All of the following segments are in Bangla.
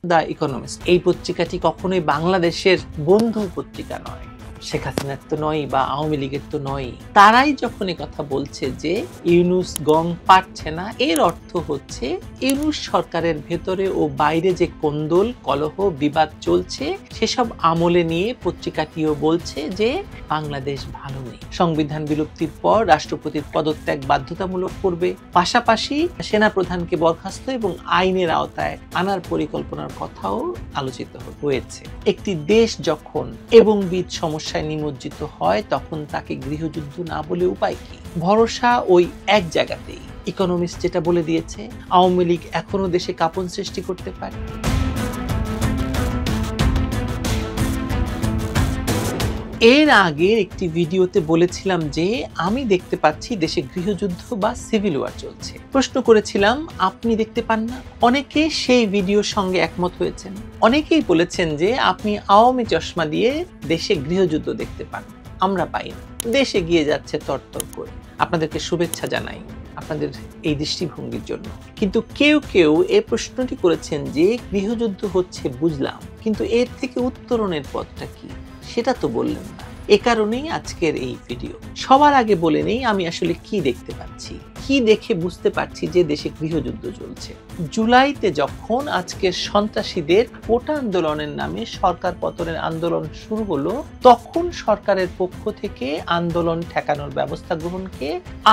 দ্য ইকোনমিস্ট এই পত্রিকাটি কখনোই বাংলাদেশের বন্ধু পত্রিকা নয়, শেখ হাসিনার তো নয় বা আওয়ামী লীগের তো নয়। তারাই যখন কথা বলছে যে ইউনূস গং পারছে না, এর অর্থ হচ্ছে ইউনূস সরকারের ভেতরে ও বাইরে যে কোন্দল কলহ বিবাদ চলছে সেসব আমলে নিয়ে পত্রিকাটিও বলছে যে বাংলাদেশ ভালো নেই, সংবিধান বিলুপ্তির পর রাষ্ট্রপতির পদত্যাগ বাধ্যতামূলক করবে, পাশাপাশি সেনাপ্রধানকে বরখাস্ত এবং আইনের আওতায় আনার পরিকল্পনার কথাও আলোচিত হয়েছে। একটি দেশ যখন এবং বিদ সমস্যায় নিমজ্জিত হয় তখন তাকে গৃহযুদ্ধ না বলে উপায় কি? ভরসা ওই এক জায়গাতেই। ইকোনমিস্ট যেটা বলে দিয়েছে, আওয়ামী লীগ এখনো দেশে কাঁপন সৃষ্টি করতে পারে। এর আগের একটি ভিডিওতে বলেছিলাম যে আমি দেখতে পাচ্ছি দেশে গৃহযুদ্ধ বা সিভিল ওয়ার চলছে। প্রশ্ন করেছিলাম আপনি দেখতে পান না? অনেকে সেই ভিডিওর সঙ্গে একমত হয়েছেন। অনেকেই বলেছেন যে আপনি আওয়ামী চশমা দিয়ে দেশে গৃহযুদ্ধ দেখতে পান, আমরা পাই না, দেশে গিয়ে যাচ্ছে তরতর করে। আপনাদেরকে শুভেচ্ছা জানাই আপনাদের এই দৃষ্টিভঙ্গির জন্য। কিন্তু কেউ কেউ এই প্রশ্নটি করেছেন যে গৃহযুদ্ধ হচ্ছে বুঝলাম, কিন্তু এর থেকে উত্তরণের পথটা কি সেটা তো বললেন না। এ কারণেই আজকের এই ভিডিও। সবার আগে বলে নেই আমি আসলে কি দেখতে পাচ্ছি, কি দেখে বুঝতে পারছি যে দেশে গৃহযুদ্ধ চলছে। জুলাইতে যখন আজকের সন্ত্রাসীদের কোটা আন্দোলনের নামে সরকার পতনের আন্দোলন শুরু হলো, তখন সরকারের পক্ষ থেকে আন্দোলন ঠেকানোর ব্যবস্থা গ্রহণকে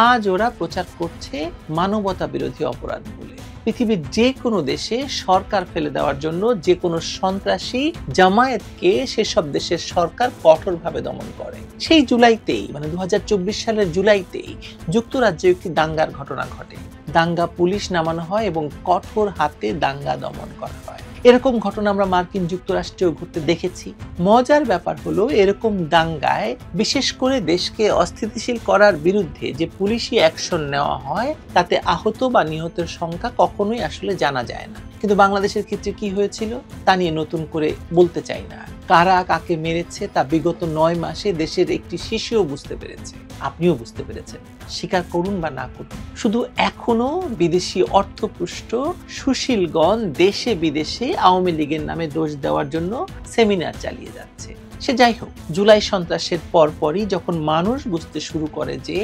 আজ ওরা প্রচার করছে মানবতা বিরোধী অপরাধ বলে। পৃথিবীর যে কোনো দেশে সরকার ফেলে দেওয়ার জন্য যে কোনো সন্ত্রাসী জামায়াতকে সেসব দেশের সরকার কঠোরভাবে দমন করে। সেই জুলাইতেই, মানে 2024 সালের জুলাইতেই যুক্তরাজ্যে একটি দাঙ্গার ঘটনা ঘটে। দাঙ্গা পুলিশ নামানো হয় এবং কঠোর হাতে দাঙ্গা দমন করা হয়। এরকম ঘটনা আমরা মার্কিন যুক্তরাষ্ট্রেও ঘটতে দেখেছি। মজার ব্যাপার হলো এরকম দাঙ্গায় বিশেষ করে দেশকে অস্থিতিশীল করার বিরুদ্ধে যে পুলিশি অ্যাকশন নেওয়া হয় তাতে আহত বা নিহতের সংখ্যা কখনোই আসলে জানা যায় না। কিন্তু বাংলাদেশের ক্ষেত্রে কি হয়েছিল তা নিয়ে নতুন করে বলতে চাই না। কারা কাকে মেরেছে তা বিগত 9 মাসে দেশের একটি শিশুও বুঝতে পেরেছে, আপনিও বুঝতে পেরেছেন। স্বীকার করুন বা না করুন, শুধু এখনো বিদেশি অর্থপুষ্ট সুশীলগণ দেশে বিদেশে আওয়ামী লীগের নামে দোষ দেওয়ার জন্য সেমিনার চালিয়ে যাচ্ছে। সে যাই হোক, জুলাই সন্ত্রাসের পরপরই যখন মানুষ বুঝতে শুরু করে যে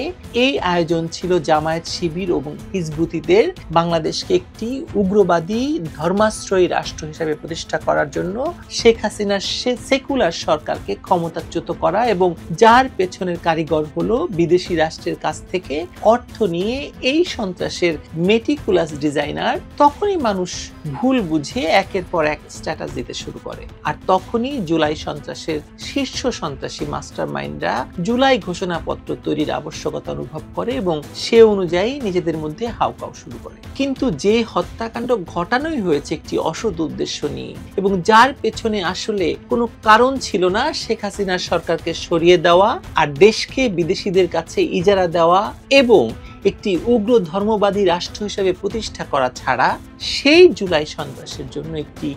এই আয়োজন ছিল জামায়াত শিবির এবং হিজবুতিদের বাংলাদেশকে একটি উগ্রবাদী ধর্মাশ্রয়ী রাষ্ট্র হিসেবে প্রতিষ্ঠা করার জন্য শেখ হাসিনার সেকুলার সরকারকে ক্ষমতাচ্যুত করা এবং যার পেছনের কারিগর হলো বিদেশি রাষ্ট্রের কাছ থেকে অর্থ নিয়ে এই সন্ত্রাসের মেটিকুলাস ডিজাইনার, তখনই মানুষ ভুল বুঝে একের পর এক স্ট্যাটাস দিতে শুরু করে। আর তখনই জুলাই সন্ত্রাসের শীর্ষ সন্ত্রাসী মাস্টার মাইন্ডরা জুলাই ঘোষণাপত্র তৈরির আবশ্যকতা অনুভব করে এবং সে অনুযায়ী নিজেদের মধ্যে হাউকাউ শুরু করে। কিন্তু যে হত্যাকাণ্ড ঘটানোই হয়েছে একটি অসৎ উদ্দেশ্য নিয়ে এবং যার পেছনে আসলে কোনো কারণ ছিল না শেখ হাসিনার সরকারকে সরিয়ে দেওয়া আর দেশকে বিদেশিদের কাছে ইজারা দেওয়া এবং একটি উগ্র ধর্মবাদী রাষ্ট্র হিসেবে প্রতিষ্ঠা করা ছাড়া, সেই জুলাই সন্ত্রাসের জন্য একটি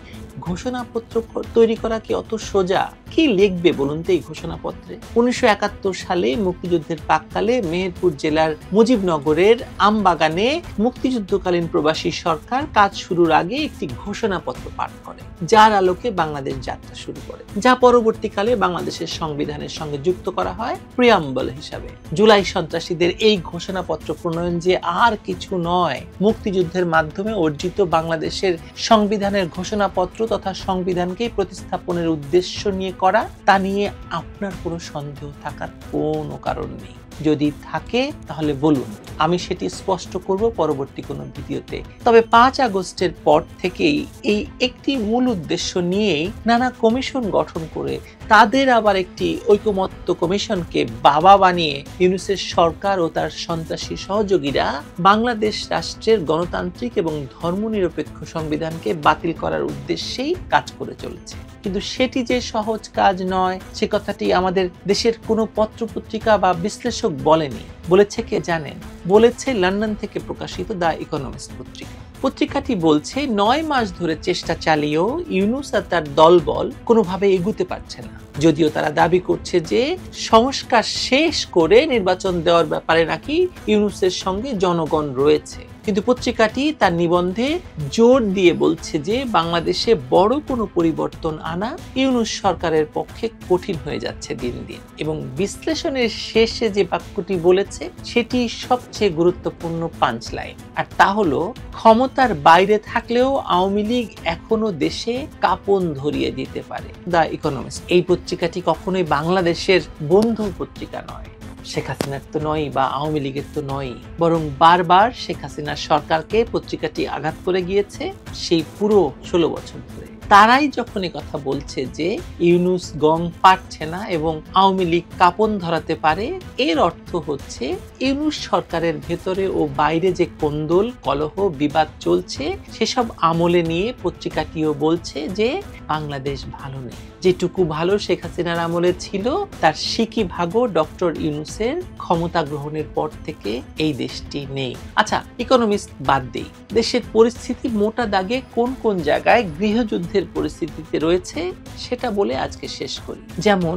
ঘোষণাপত্র তৈরি করা কি অত সোজা? কি লিখবে বলুন তো এই ঘোষণাপত্রে? 1971 সালে মুক্তিযুদ্ধের প্রাক্কালে মেহেরপুর জেলার মুজিবনগরের আমবাগানে মুক্তিযুদ্ধকালীন প্রবাসী সরকার কাজ শুরুর আগে একটি ঘোষণাপত্র পাঠ করে, যার আলোকে বাংলাদেশ যাত্রা শুরু করে, যা পরবর্তীকালে বাংলাদেশের সংবিধানের সঙ্গে যুক্ত করা হয় প্রিয়াম্বল হিসাবে। জুলাই সন্ত্রাসীদের এই ঘোষণাপত্র প্রণয়ন যে আর কিছু নয়, মুক্তিযুদ্ধের মাধ্যমে অর্জিত বাংলাদেশের সংবিধানের ঘোষণাপত্র তথা সংবিধানকে প্রতিস্থাপনের উদ্দেশ্য নিয়ে করা, তা নিয়ে আপনার কোনো সন্দেহ থাকার কোনো কারণ নেই। যদি থাকে তাহলে বলুন, আমি সেটি স্পষ্ট করব পরবর্তী কোনো ভিডিওতে। তবে 5 আগস্টের পর থেকেই এই একটি মূল উদ্দেশ্য নিয়েই নানা কমিশন গঠন করে তাদের আবার একটি ঐকমত্য কমিশনকে বাবা বানিয়ে ইউনূসের সরকার ও তার সন্ত্রাসী সহযোগীরা বাংলাদেশ রাষ্ট্রের গণতান্ত্রিক এবং ধর্মনিরপেক্ষ সংবিধানকে বাতিল করার উদ্দেশ্যেই কাজ করে চলেছে। কিন্তু সেটি যে সহজ কাজ নয় সে কথাটি আমাদের দেশের কোনো পত্রপত্রিকা বা বিশ্লেষক বলেনি। বলেছে কে জানেন? বলেছে লন্ডন থেকে প্রকাশিত দ্য ইকোনমিস্ট পত্রিকা। পত্রিকাটি বলছে 9 মাস ধরে চেষ্টা চালিয়েও ইউনূস আর তার দলবল কোনোভাবে এগুতে পারছে না। যদিও তারা দাবি করছে যে সংস্কার শেষ করে নির্বাচন দেওয়ার ব্যাপারে নাকি ইউনূসের সঙ্গে জনগণ রয়েছে। কিন্তু পত্রিকাটি তার নিবন্ধে জোর দিয়ে বলছে যে বাংলাদেশে বড় কোনো পরিবর্তন আনা ইউনূস সরকারের পক্ষে কঠিন হয়ে যাচ্ছে দিন দিন। এবং বিশ্লেষণের শেষে যে বাক্যটি বলেছে সেটি সবচেয়ে গুরুত্বপূর্ণ পাঞ্চলাইন, আর তা হলো ক্ষমতার বাইরে থাকলেও আওয়ামী লীগ এখনো দেশে কাঁপন ধরিয়ে দিতে পারে। দ্য ইকোনমিস্ট এই পত্রিকাটি কখনোই বাংলাদেশের বন্ধু পত্রিকা নয়, শেখ হাসিনার তো নয় বা আওয়ামী লীগের তো নয়, বরং বারবার শেখ হাসিনার সরকারকে পত্রিকাটি আঘাত করে গিয়েছে সেই পুরো 16 বছর ধরে। তারাই যখন কথা বলছে যে ইউনূস গং পারছে না এবং আওয়ামী লীগ কাঁপন ধরাতে পারে, এর অর্থ হচ্ছে ইউনূস সরকারের ভেতরে ও বাইরে যে কোন্দল কলহ বিবাদ চলছে সেসব আমলে নিয়ে পত্রিকাটিও বলছে যে বাংলাদেশ ভালো নেই। যেটুকু ভালো শেখ হাসিনার আমলে ছিল তার সিকি ভাগও ডক্টর ইউনূসের ক্ষমতা গ্রহণের পর থেকে এই দেশটি নেই। আচ্ছা, ইকোনমিস্ট বাদ দেই, দেশের পরিস্থিতি মোটা দাগে কোন কোন জায়গায় গৃহযুদ্ধের পরিস্থিতিতে রয়েছে সেটা বলে আজকে শেষ করি। যেমন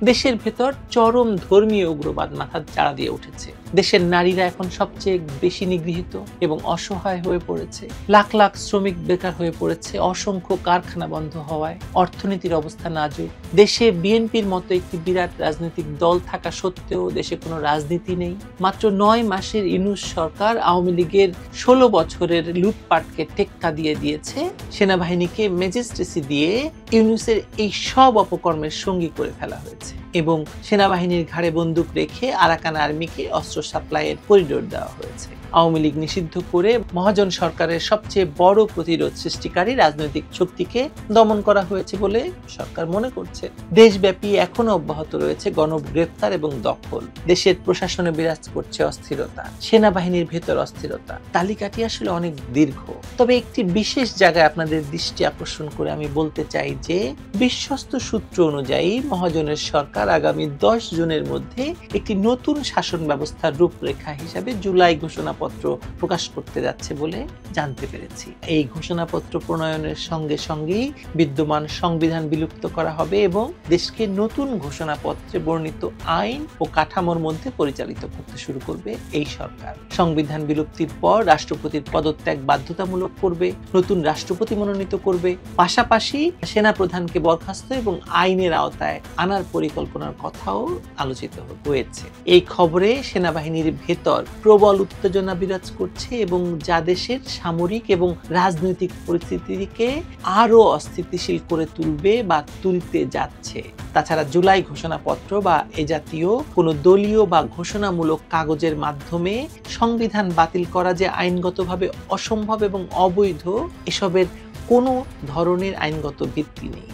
দেশের ভেতর চরম ধর্মীয় উগ্রবাদ মাথা চাড়া দিয়ে উঠেছে। দেশের নারীরা এখন সবচেয়ে বেশি নিগৃহীত এবং অসহায় হয়ে পড়েছে। লাখ লাখ শ্রমিক বেকার হয়ে পড়েছে অসংখ্য কারখানা বন্ধ হওয়ায়। অর্থনীতির অবস্থা নাজুক। দেশে বিএনপির মতো একটি বিরাট রাজনৈতিক দল থাকা সত্ত্বেও দেশে কোনো রাজনীতি নেই। মাত্র 9 মাসের ইউনূস সরকার আওয়ামী লীগের 16 বছরের লুটপাটকে টেক্কা দিয়ে দিয়েছে। সেনাবাহিনীকে ম্যাজিস্ট্রেসি দিয়ে ইউনূসের এই সব অপকর্মের সঙ্গী করে ফেলা হয়েছে এবং সেনাবাহিনীর ঘাড়ে বন্দুক রেখে আরাকান আর্মিকে অস্ত্র সাপ্লাইয়ের করিডোর দেওয়া হয়েছে। আওয়ামী লীগ নিষিদ্ধ করে মহাজন সরকারের সবচেয়ে বড় প্রতিরোধ সৃষ্টিকারী রাজনৈতিক শক্তিকে দমন করা হয়েছে বলে সরকার মনে করছে। দেশব্যাপী এখনো অব্যাহত রয়েছে গণগ্রেফতার এবং দখল। দেশের প্রশাসনে বিরাজ করছে অস্থিরতা, সেনাবাহিনীর ভেতর অস্থিরতা। তালিকাটি আসলে অনেক দীর্ঘ, তবে একটি বিশেষ জায়গায় আপনাদের দৃষ্টি আকর্ষণ করে আমি বলতে চাই যে বিশ্বস্ত সূত্র অনুযায়ী মহাজনের সরকার আগামী 10 জুনের মধ্যে একটি নতুন শাসন ব্যবস্থার রূপরেখা হিসাবে জুলাই ঘোষণাপত্র প্রকাশ করতে যাচ্ছে বলে জানতে পেরেছি। এই ঘোষণাপত্র প্রণয়নের সঙ্গে সঙ্গেই বিদ্যমান সংবিধান বিলুপ্ত করা হবে এবং দেশকে নতুন ঘোষণাপত্রে বর্ণিত আইন ও কাঠামোর মধ্যে পরিচালিত করতে শুরু করবে এই সরকার। সংবিধান বিলুপ্তির পর রাষ্ট্রপতির পদত্যাগ বাধ্যতামূলক করবে, নতুন রাষ্ট্রপতি মনোনীত করবে, পাশাপাশি সেনাপ্রধানকে বরখাস্ত এবং আইনের আওতায় আনার পরিকল্পনার কথাও আলোচিত হয়েছে। এই খবরে সেনাবাহিনীর ভেতর প্রবল উত্তেজনা বিরাজ করছে এবং যা দেশের সামরিক এবং রাজনৈতিক পরিস্থিতিকে আরো অস্থিতিশীল করে তুলবে বা তুলতে যাচ্ছে। তাছাড়া জুলাই ঘোষণাপত্র বা এ জাতীয় কোনো দলীয় বা ঘোষণামূলক কাগজের মাধ্যমে সংবিধান বাতিল করা যে আইনগতভাবে অসম্ভব এবং অবৈধ, এসবের কোনো ধরনের আইনগত ভিত্তি নেই।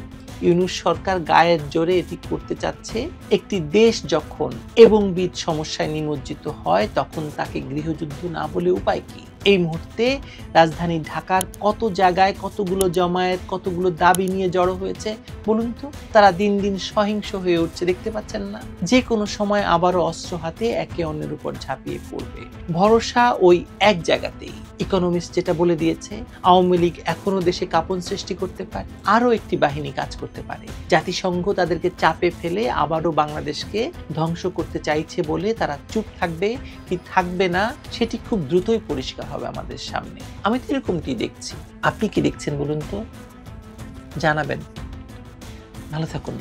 ইউনূস সরকার গায়ের জোরে এটি করতে চাচ্ছে। একটি দেশ যখন এবংবিধ সমস্যায় নিমজ্জিত হয় তখন তাকে গৃহযুদ্ধ না বলে উপায় কি? এই মুহূর্তে রাজধানী ঢাকার কত জায়গায় কতগুলো জমায়েত, কতগুলো দাবি নিয়ে জড়ো হয়েছে বলুন তো। তারা দিন দিন সহিংস হয়ে উঠছে, দেখতে পাচ্ছেন না? যে কোনো সময় আবারও অস্ত্র হাতে একে অন্যের উপর ঝাঁপিয়ে পড়বে। ভরসা ওই এক জায়গাতেই। ইকোনমিস্ট যেটা বলে দিয়েছে, আওয়ামী লীগ এখনো দেশে কাঁপন সৃষ্টি করতে পারে, আরো একটি বাহিনী কাজ করতে পারে। জাতিসংঘ তাদেরকে চাপে ফেলে আবারও বাংলাদেশকে ধ্বংস করতে চাইছে বলে তারা চুপ থাকবে কি থাকবে না সেটি খুব দ্রুতই পরিষ্কার হবে আমাদের সামনে। আমি তো এরকমটি দেখছি। আপনি কি দেখছেন বলুন তো, জানাবেন। ভালো থাকুন।